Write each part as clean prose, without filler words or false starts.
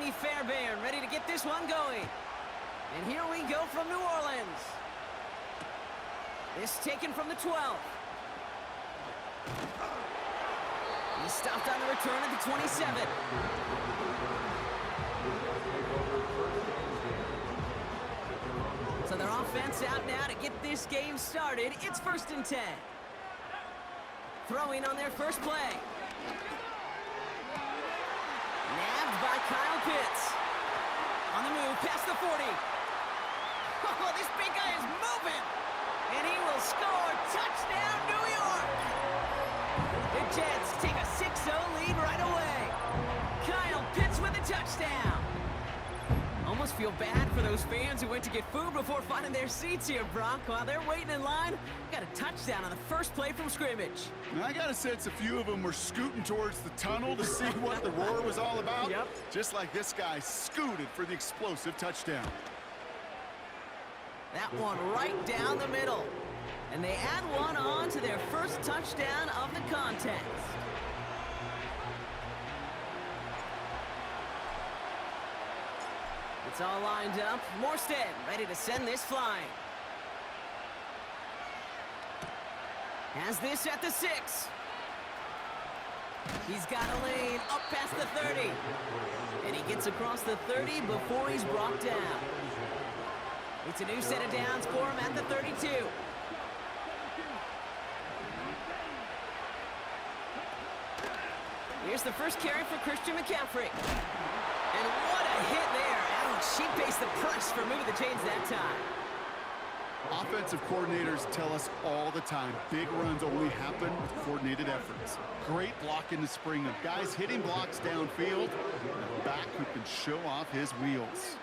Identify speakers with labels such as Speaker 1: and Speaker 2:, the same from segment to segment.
Speaker 1: Miami Fairbairn ready to get this one going. And here we go from New Orleans. This taken from the 12. He stopped on the return at the 27. So their offense out now to get this game started. It's 1st and 10. Throwing on their first play. Nabbed by Kyle Pitts. On the move, past the 40. Oh, this big guy is moving. And he will score. Touchdown, New York. The Jets take a 6-0 lead right away. Kyle Pitts with a touchdown. Almost feel bad for those fans who went to get food before finding their seats here, Brock. While they're waiting in line, got a touchdown on the first play from scrimmage.
Speaker 2: Now, I got a sense a few of them were scooting towards the tunnel to see what the roar was all about.
Speaker 1: Yep.
Speaker 2: Just like this guy scooted for the explosive touchdown.
Speaker 1: That one right down the middle. And they add one on to their first touchdown of the contest. It's all lined up. Morstead ready to send this flying. Has this at the 6. He's got a lane up past the 30. And he gets across the 30 before he's brought down. It's a new set of downs for him at the 32. Here's the first carry for Christian McCaffrey. And what a hit there. Ouch, she faced the press for moving the chains that time.
Speaker 2: Offensive coordinators tell us all the time, big runs only happen with coordinated efforts. Great block in the spring of guys hitting blocks downfield, and a back who can show off his wheels.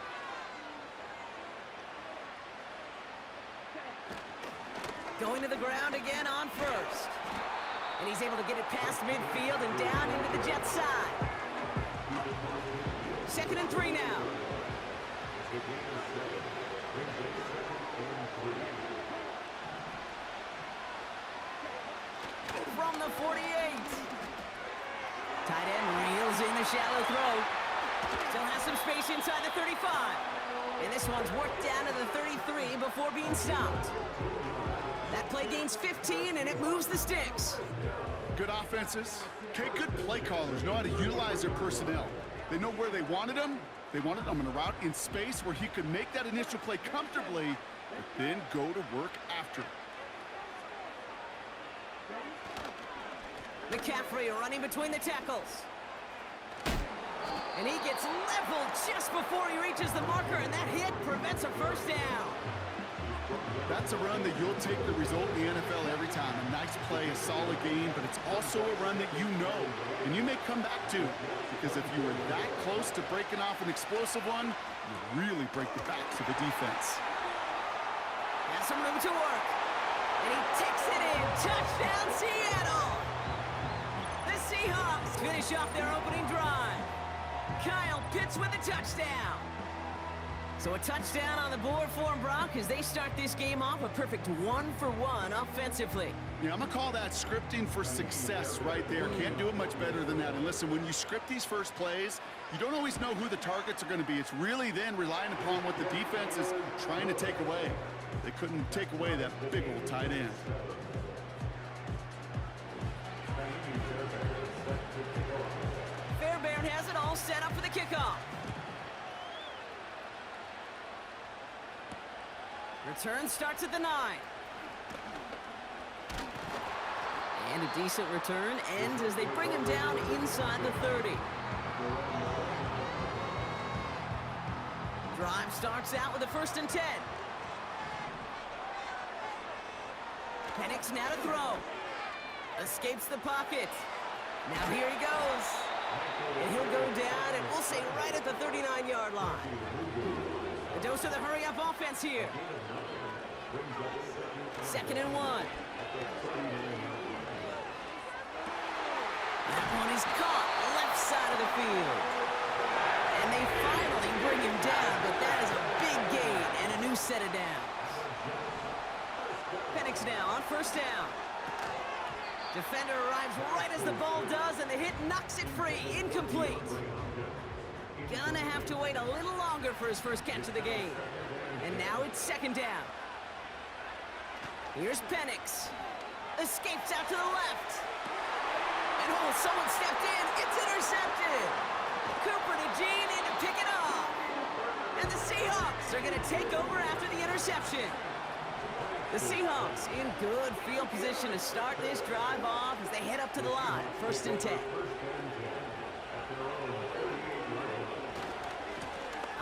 Speaker 1: Going to the ground again on first. And he's able to get it past midfield and down into the Jets side. 2nd and 3 now. From the 48. Tight end reels in the shallow throw. Still has some space inside the 35. And this one's worked down to the 33 before being stopped. That play gains 15, and it moves the sticks.
Speaker 2: Good offenses, okay, good play callers know how to utilize their personnel. They know where they wanted him. They wanted him on a route in space where he could make that initial play comfortably, but then go to work after.
Speaker 1: McCaffrey running between the tackles. And he gets leveled just before he reaches the marker, and that hit prevents a first down.
Speaker 2: That's a run that you'll take the result in the NFL every time. A nice play, a solid game, but it's also a run that you know and you may come back to. Because if you were that close to breaking off an explosive one, you really break the backs of the defense.
Speaker 1: Has some room to work. And he takes it in. Touchdown, Seattle! The Seahawks finish off their opening drive. Kyle Pitts with a touchdown. So a touchdown on the board for him, Brock, as they start this game off a perfect 1-for-1 offensively.
Speaker 2: Yeah, I'm going to call that scripting for success right there. Can't do it much better than that. And listen, when you script these first plays, you don't always know who the targets are going to be. It's really then relying upon what the defense is trying to take away. They couldn't take away that big old tight end.
Speaker 1: Fairbairn has it all set up for the kickoff. Return starts at the 9. And a decent return ends as they bring him down inside the 30. Drive starts out with a 1st and 10. Penix now to throw. Escapes the pocket. Now here he goes. And he'll go down, and we'll say right at the 39-yard line. A dose of the hurry-up offense here. 2nd and 1. That one is caught left side of the field. And they finally bring him down, but that is a big gain and a new set of downs. Penix now on 1st down. Defender arrives right as the ball does, and the hit knocks it free. Incomplete. gonna have to wait a little longer for his first catch of the game. And now it's second down. Here's Penix. Escapes out to the left. And oh, someone stepped in. It's intercepted. Cooper to Gene in to pick it off. And the Seahawks are going to take over after the interception. The Seahawks in good field position to start this drive off as they head up to the line. 1st and 10.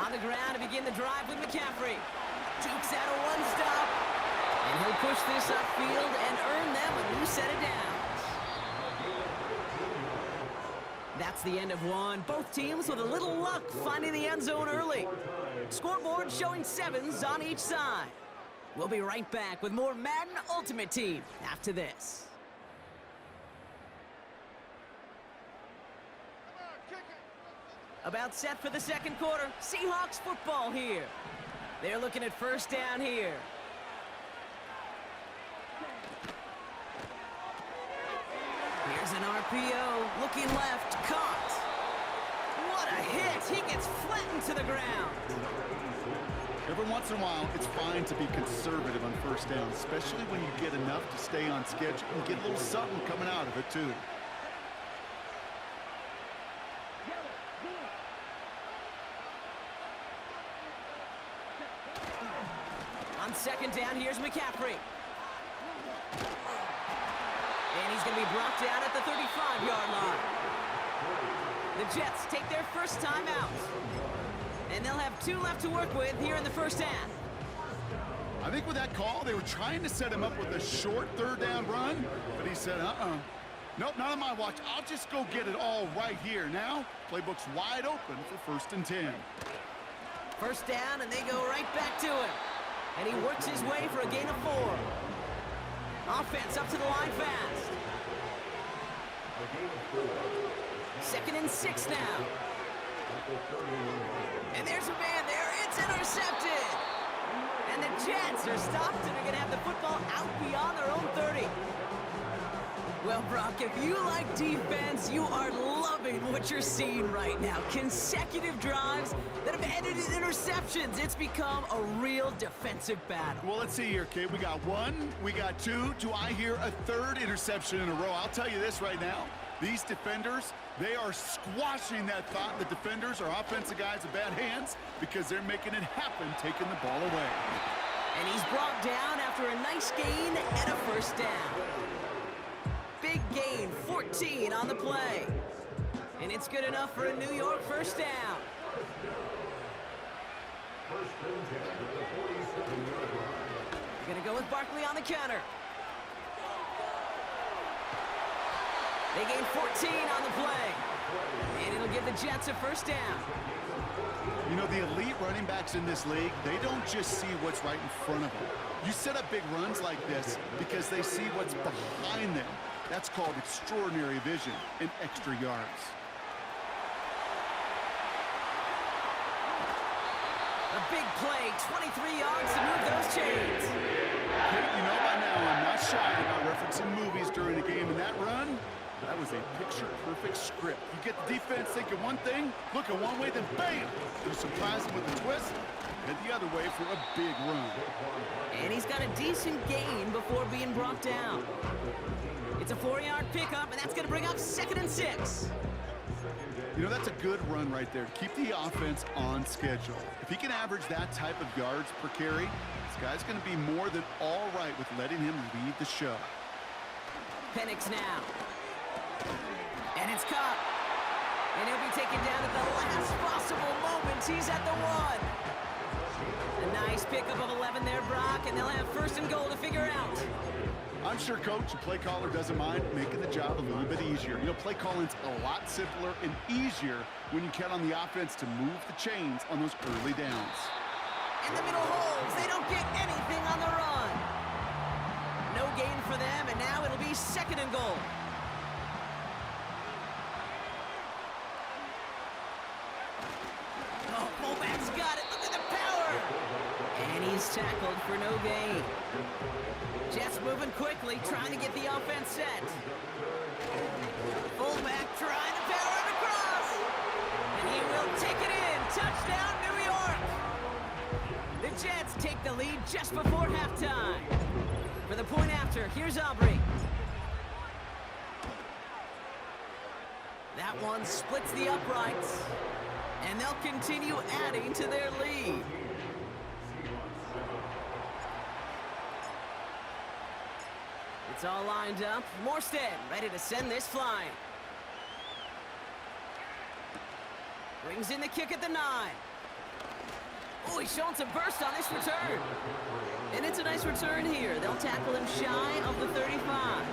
Speaker 1: On the ground to begin the drive with McCaffrey. Dukes out a one-stop. And he'll push this upfield and earn them a new set of downs. That's the end of one. Both teams with a little luck finding the end zone early. Scoreboard showing 7s on each side. We'll be right back with more Madden Ultimate Team after this. About set for the second quarter. Seahawks football here. They're looking at 1st down here. Here's an RPO. Looking left. Caught. What a hit. He gets flattened to the ground.
Speaker 2: Every once in a while, it's fine to be conservative on 1st down, especially when you get enough to stay on schedule and get a little something coming out of it, too.
Speaker 1: On 2nd down, here's McCaffrey. And he's going to be brought down at the 35-yard line. The Jets take their first time out. And they'll have 2 left to work with here in the 1st half.
Speaker 2: I think with that call, they were trying to set him up with a short 3rd down run, but he said, nope, not on my watch. I'll just go get it all right here. Now, playbook's wide open for 1st and 10.
Speaker 1: 1st down, and they go right back to him. And he works his way for a gain of 4. Offense up to the line fast. 2nd and 6 now. And there's a man there. It's intercepted. And the Jets are stopped and are going to have the football out beyond their own 30. Well, Brock, if you like defense, you are loving what you're seeing right now. Consecutive drives that have ended in interceptions. It's become a real defensive battle.
Speaker 2: Well, let's see here, kid. We got 1, we got 2. Do I hear a 3rd interception in a row? I'll tell you this right now. These defenders, they are squashing that thought. The defenders are offensive guys with bad hands because they're making it happen, taking the ball away.
Speaker 1: And he's brought down after a nice gain and a 1st down. Big gain, 14 on the play. And it's good enough for a New York 1st down. Gonna go with Barkley on the counter. They gain 14 on the play. And it'll give the Jets a 1st down.
Speaker 2: You know, the elite running backs in this league, they don't just see what's right in front of them. You set up big runs like this because they see what's behind them. That's called extraordinary vision and extra yards.
Speaker 1: A big play, 23 yards to move those chains.
Speaker 2: Hey, you know by now I'm not shy about referencing movies during a game, and that run, that was a picture-perfect script. You get the defense thinking one thing, looking one way, then bam! You surprise them with a twist, head the other way for a big run.
Speaker 1: And he's got a decent gain before being brought down. It's a 4-yard pickup, and that's going to bring up 2nd and 6.
Speaker 2: You know, that's a good run right there to keep the offense on schedule. If he can average that type of yards per carry, this guy's going to be more than all right with letting him lead the show.
Speaker 1: Penix now. And it's caught. And he'll be taken down at the last possible moment. He's at the 1. A nice pickup of 11 there, Brock, and they'll have 1st and goal to figure out.
Speaker 2: I'm sure coach and play caller doesn't mind making the job a little bit easier. You know, play calling's a lot simpler and easier when you count on the offense to move the chains on those early downs.
Speaker 1: In the middle holes, they don't get anything on the run. No gain for them, and now it'll be 2nd and goal. Oh, fullback's got it. Look at the power. And he's tackled for no gain. Jets moving quickly, trying to get the offense set. Fullback trying to power it across. And he will take it in. lead just before halftime. For the point after, here's Aubrey. That one splits the uprights, and they'll continue adding to their lead. It's all lined up. Morstead ready to send this flying. Brings in the kick at the 9. Oh, he's showing some burst on this return. And it's a nice return here. They'll tackle him shy of the 35.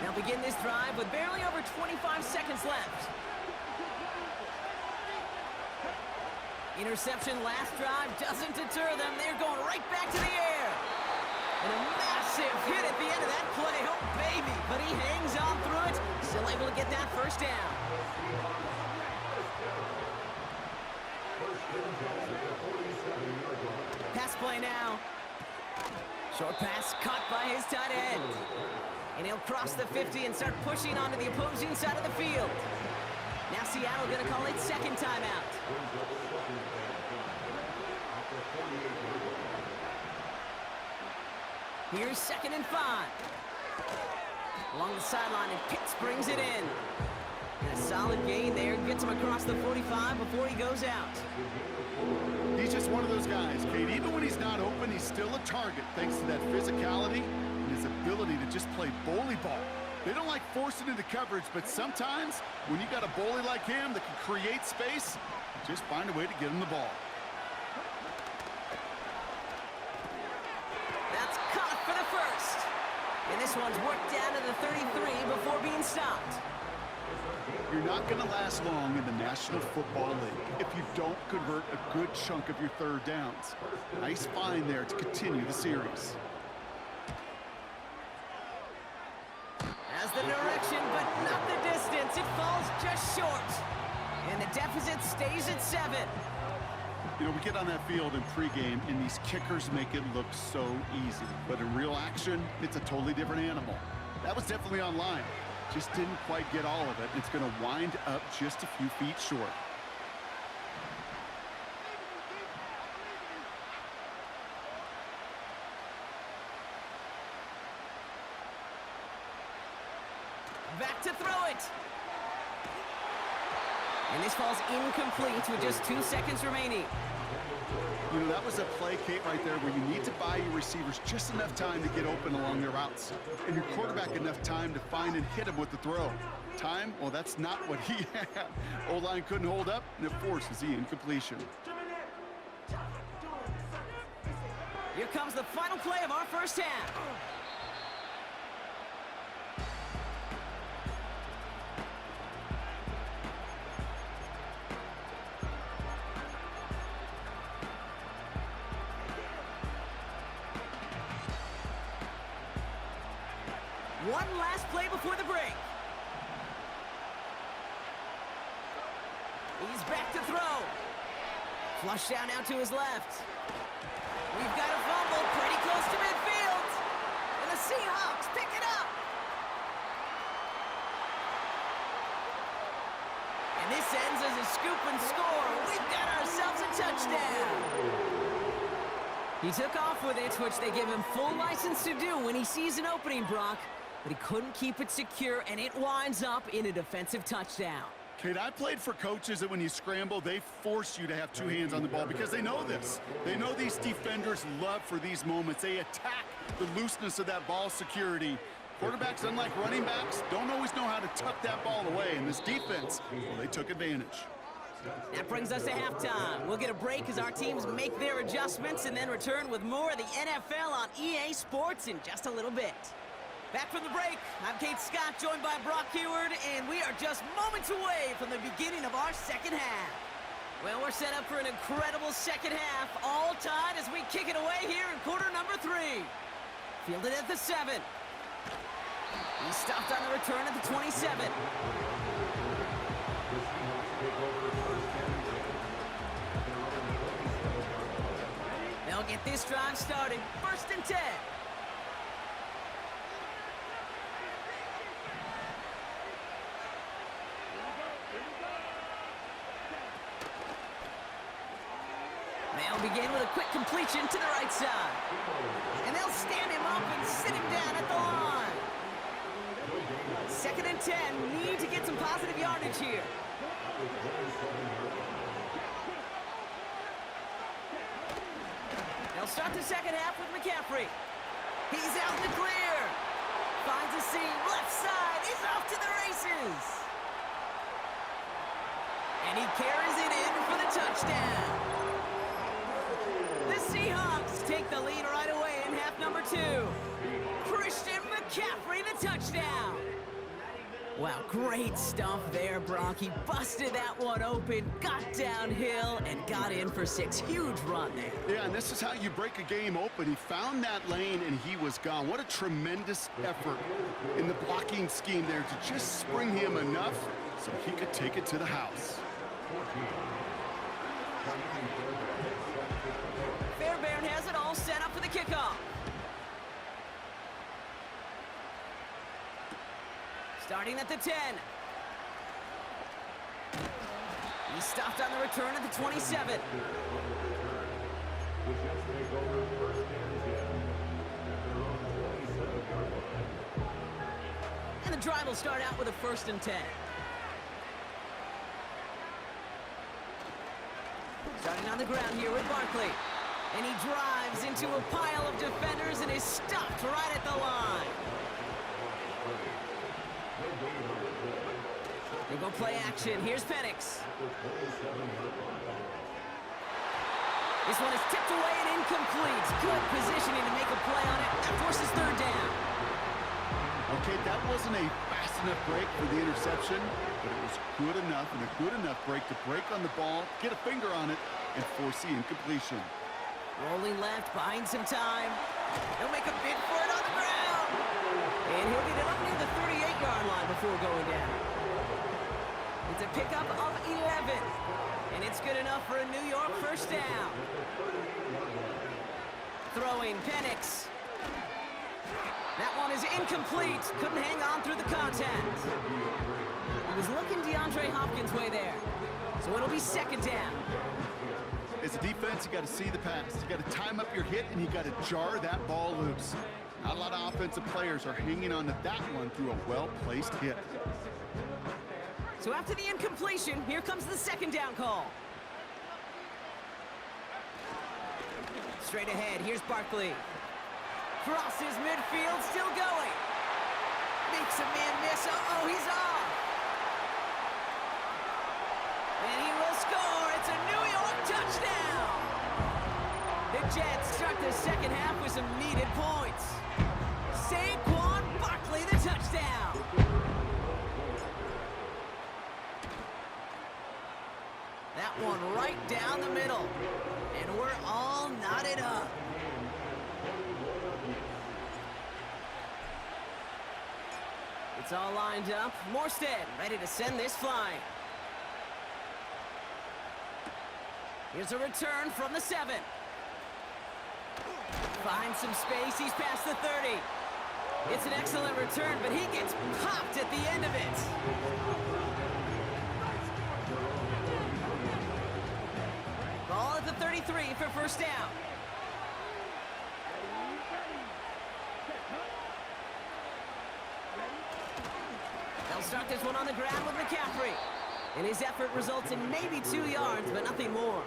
Speaker 1: They'll begin this drive with barely over 25 seconds left. Interception last drive doesn't deter them. They're going right back to the air. And a massive hit at the end of that play. Oh, baby. But he hangs on through it. Still able to get that first down. Pass play now. Short pass caught by his tight end. And he'll cross the 50 and start pushing onto the opposing side of the field. Now Seattle going to call it second timeout. Here's 2nd and 5. Along the sideline, and Pitts brings it in. And a solid gain there. Gets him across the 45 before he goes out.
Speaker 2: He's just one of those guys, Kate. Even when he's not open, he's still a target thanks to that physicality and his ability to just play bully ball. They don't like forcing into coverage, but sometimes when you got a bully like him that can create space, just find a way to get him the ball.
Speaker 1: That's caught for the first. And this one's worked down to the 33 before being stopped.
Speaker 2: You're not going to last long in the National Football League if you don't convert a good chunk of your third downs. Nice find there to continue the series.
Speaker 1: Has the direction, but not the distance. It falls just short. And the deficit stays at 7.
Speaker 2: You know, we get on that field in pregame, and these kickers make it look so easy. But in real action, it's a totally different animal. That was definitely on line. Just didn't quite get all of it. It's going to wind up just a few feet short.
Speaker 1: Back to throw it. And this falls incomplete with just 2 seconds remaining.
Speaker 2: You know, that was a play, Kate, right there where you need to buy your receivers just enough time to get open along their routes. And your quarterback enough time to find and hit him with the throw. Time? Well, that's not what he had. O-line couldn't hold up, and it forces the incompletion.
Speaker 1: Here comes the final play of our first half. One last play before the break. He's back to throw. Flush down now to his left. We've got a fumble pretty close to midfield. And the Seahawks pick it up. And this ends as a scoop and score. We've got ourselves a touchdown. He took off with it, which they give him full license to do when he sees an opening, Brock. But he couldn't keep it secure, and it winds up in a defensive touchdown.
Speaker 2: Kate, I played for coaches that when you scramble, they force you to have 2 hands on the ball because they know this. They know these defenders love for these moments. They attack the looseness of that ball security. Quarterbacks, unlike running backs, don't always know how to tuck that ball away. And this defense, well, they took advantage.
Speaker 1: That brings us to halftime. We'll get a break as our teams make their adjustments and then return with more of the NFL on EA Sports in just a little bit. Back from the break, I'm Kate Scott, joined by Brock Heward, and we are just moments away from the beginning of our second half. Well, we're set up for an incredible second half, all tied as we kick it away here in quarter number 3. Fielded at the 7. He stopped on the return at the 27. They'll get this drive started. 1st and 10. They'll begin with a quick completion to the right side. And they'll stand him up and sit him down at the line. 2nd and 10. Need to get some positive yardage here. They'll start the second half with McCaffrey. He's out in the clear. Finds a seam. Left side. He's off to the races. And he carries it in for the touchdown. The Seahawks take the lead right away in half number 2. Christian McCaffrey, the touchdown. Wow, great stuff there, Brock. He busted that one open, got downhill, and got in for 6. Huge run there.
Speaker 2: Yeah, and this is how you break a game open. He found that lane, and he was gone. What a tremendous effort in the blocking scheme there to just spring him enough so he could take it to the house.
Speaker 1: Fairbairn has it all set up for the kickoff. Starting at the 10. He stopped on the return at the 27. And the drive will start out with a 1st and 10. Starting on the ground here with Barkley. And he drives into a pile of defenders and is stopped right at the line. They go play action. Here's Penix. This one is tipped away and incomplete. Good positioning to make a play on it. That forces 3rd down.
Speaker 2: Okay, that wasn't a fast enough break for the interception, but it was good enough and a good enough break to break on the ball, get a finger on it, and force the incompletion.
Speaker 1: Rolling left, buying some time. He'll make a bid for it on the ground. And he'll get it up near the 38-yard line before going down. It's a pickup of 11. And it's good enough for a New York 1st down. Throwing Penix. That one is incomplete. Couldn't hang on through the contact. He was looking DeAndre Hopkins' way there. So it'll be 2nd down.
Speaker 2: As a defense, you got to see the pass. You got to time up your hit, and you got to jar that ball loose. Not a lot of offensive players are hanging on to that one through a well-placed hit.
Speaker 1: So after the incompletion, here comes the 2nd down call. Straight ahead, here's Barkley. Crosses midfield, still going. Makes a man miss. Uh-oh, he's off. And he will score. It's a New York touchdown. The Jets start the second half with some needed points. Saquon Barkley, the touchdown. That one right down the middle. And we're all knotted up. It's all lined up. Morstead ready to send this flying. Here's a return from the 7. Finds some space. He's past the 30. It's an excellent return, but he gets popped at the end of it. Ball at the 33 for 1st down. They'll start this one on the ground with McCaffrey. And his effort results in maybe 2 yards, but nothing more.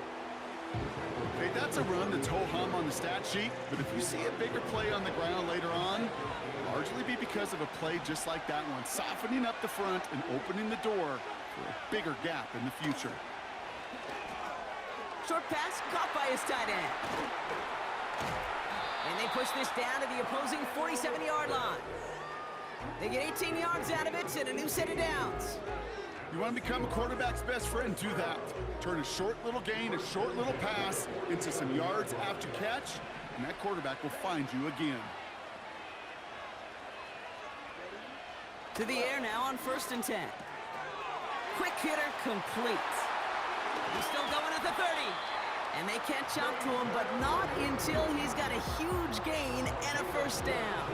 Speaker 2: Okay, that's a run that's ho-hum on the stat sheet, but if you see a bigger play on the ground later on, largely be because of a play just like that one, softening up the front and opening the door for a bigger gap in the future.
Speaker 1: Short pass caught by his tight end. And they push this down to the opposing 47-yard line. They get 18 yards out of it and a new set of downs.
Speaker 2: You want to become a quarterback's best friend, do that. Turn a short little gain, a short little pass into some yards after catch, and that quarterback will find you again.
Speaker 1: To the air now on 1st and 10. Quick hitter complete. He's still going at the 30. And they can't chop to him, but not until he's got a huge gain and a 1st down.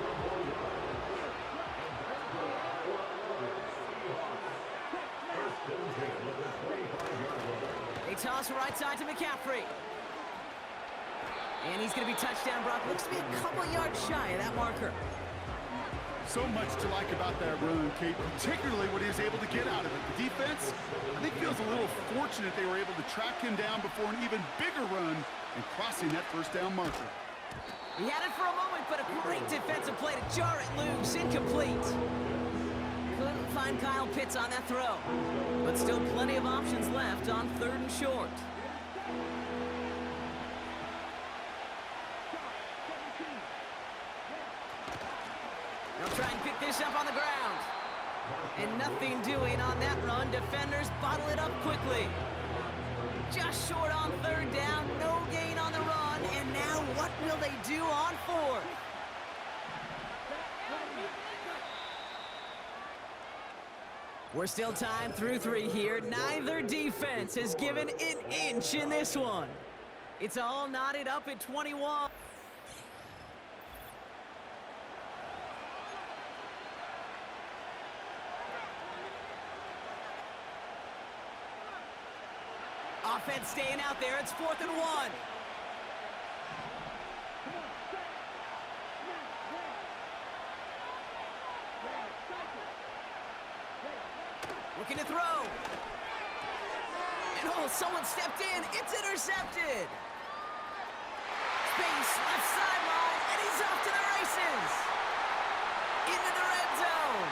Speaker 1: They toss right side to McCaffrey. And he's going to be touchdown, Brock. Looks to be a couple yards shy of that marker.
Speaker 2: So much to like about that run, Kate, particularly what he was able to get out of it. The defense, I think, feels a little fortunate they were able to track him down before an even bigger run and crossing that first down marker.
Speaker 1: He had it for a moment, but a great defensive play to jar it loose. Incomplete. Couldn't find Kyle Pitts on that throw. But still plenty of options left on 3rd and short. They'll try and pick this up on the ground. And nothing doing on that run. Defenders bottle it up quickly. Just short on 3rd down. No gain on the run. And now what will they do on 4th? We're still tied through 3 here. Neither defense has given an inch in this one. It's all knotted up at 21. Offense staying out there. It's 4th and 1. Looking to throw. And oh, someone stepped in. It's intercepted. Space, left sideline, and he's off to the races. Into the red zone.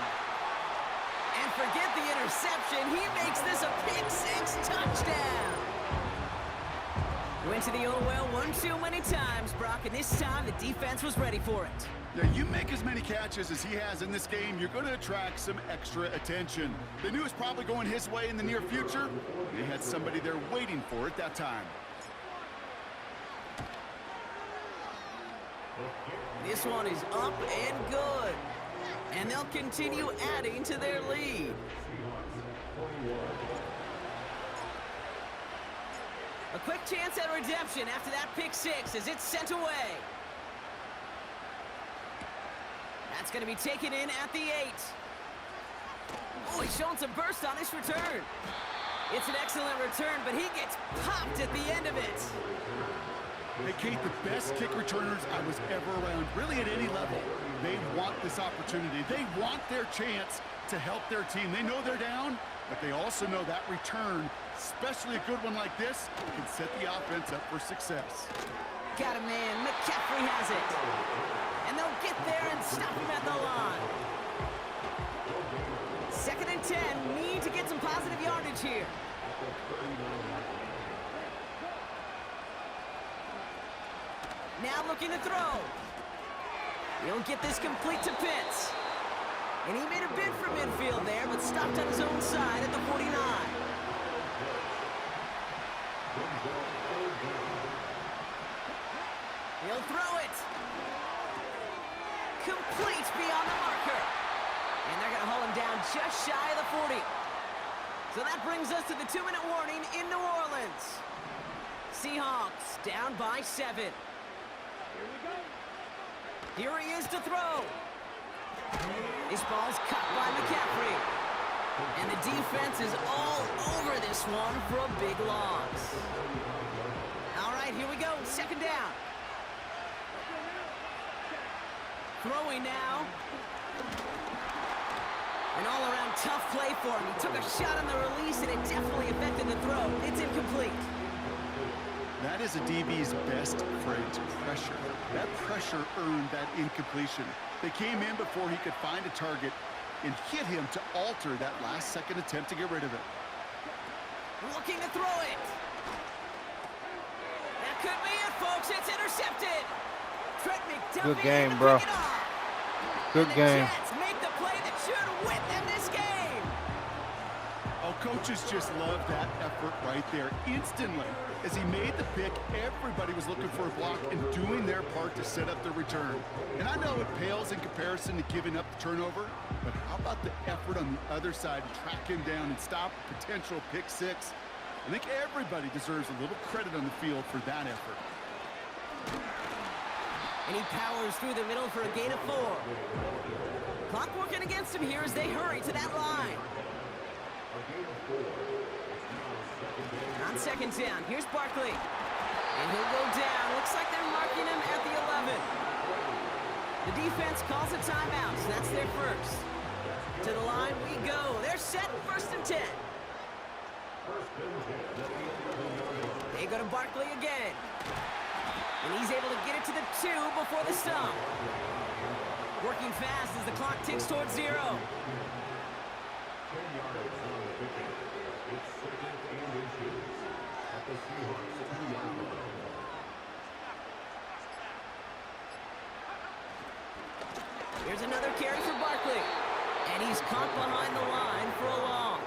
Speaker 1: And forget the interception. He makes this a pick-6 touchdown. Went to the old well one too many times, Brock, and this time the defense was ready for it.
Speaker 2: Yeah, you make as many catches as he has in this game, you're going to attract some extra attention. They knew it was probably going his way in the near future. They had somebody there waiting for it that time.
Speaker 1: This one is up and good. And they'll continue adding to their lead. A quick chance at redemption after that pick-6 as it's sent away. That's going to be taken in at the 8. Oh, he's showing some burst on this return. It's an excellent return, but he gets popped at the end of it.
Speaker 2: Hey, Kate, the best kick returners I was ever around, really at any level. They want this opportunity. They want their chance to help their team. They know they're down, but they also know that return, especially a good one like this, can set the offense up for success.
Speaker 1: Got a man. McCaffrey has it. And they'll get there and stop him at the line. 2nd and 10. Need to get some positive yardage here. Now looking to throw. He'll get this complete to Pitts. And he made a bid for midfield there, but stopped on his own side at the 49. He'll throw it. Complete beyond the marker. And they're going to haul him down just shy of the 40. So that brings us to the 2-minute warning in New Orleans. Seahawks down by 7. Here he is to throw. This ball's cut by McCaffrey. And the defense is all over this one for a big loss. All right, here we go. 2nd down. Throwing now. An all-around tough play for him. He took a shot on the release, and it definitely affected the throw. It's incomplete.
Speaker 2: That is a DB's best friend, pressure. That pressure earned that incompletion. They came in before he could find a target and hit him to alter that last-second attempt to get rid of it.
Speaker 1: Looking to throw it. That could be it, folks. It's intercepted. Trent McDuffie.
Speaker 3: Good game, bro. Good game.
Speaker 1: Jets make the play that should win them this game.
Speaker 2: Oh, coaches just love that effort right there. Instantly, as he made the pick, everybody was looking for a block and doing their part to set up the return. And I know it pales in comparison to giving up the turnover, but how about the effort on the other side to track him down and stop a potential pick-6? I think everybody deserves a little credit on the field for that effort.
Speaker 1: And he powers through the middle for a gain of 4. Clock working against him here as they hurry to that line. On 2nd down, here's Barkley. And he'll go down. Looks like they're marking him at the 11. The defense calls a timeout, so that's their first. To the line we go. They're set, 1st and 10. They go to Barkley again. And he's able to get it to the 2 before the stop. Working fast as the clock ticks towards 0. Here's another carry for Barkley. And he's caught behind the line for a loss.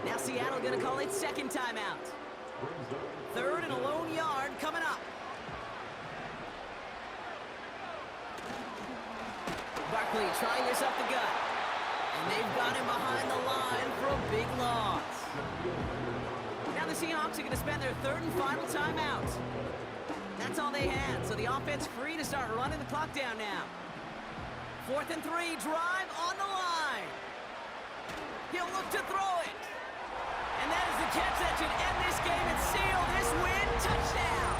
Speaker 1: Now Seattle going to call it 2nd timeout. 3rd and a lone yard coming up. Barkley trying this up the gut. And they've got him behind the line for a big loss. Now the Seahawks are going to spend their 3rd and final timeout. That's all they had, so the offense free to start running the clock down now. 4th and 3, drive on the line. He'll look to throw it. And that is the catch that should end this game and seal this win. Touchdown.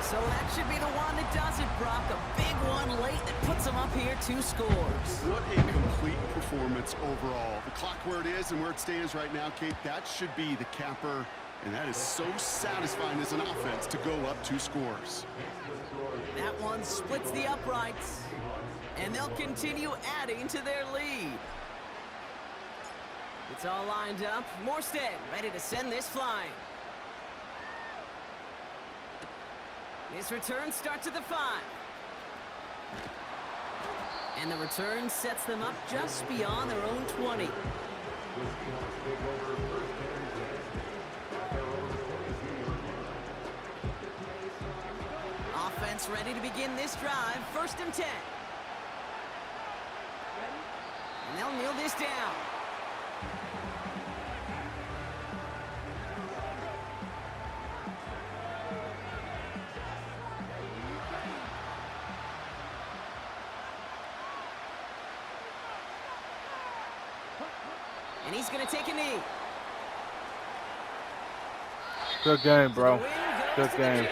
Speaker 1: So that should be the one that does it, Brock. A big one late that puts them up here 2 scores.
Speaker 2: What a complete performance overall. The clock where it is and where it stands right now, Kate, that should be the capper. And that is so satisfying as an offense to go up 2 scores.
Speaker 1: That one splits the uprights. And they'll continue adding to their lead. It's all lined up. Morstead ready to send this flying. This return starts at the 5. And the return sets them up just beyond their own 20. Offense ready to begin this drive. 1st and 10. And they'll kneel this down. And he's going to take a knee.
Speaker 3: Good game, bro. Good game.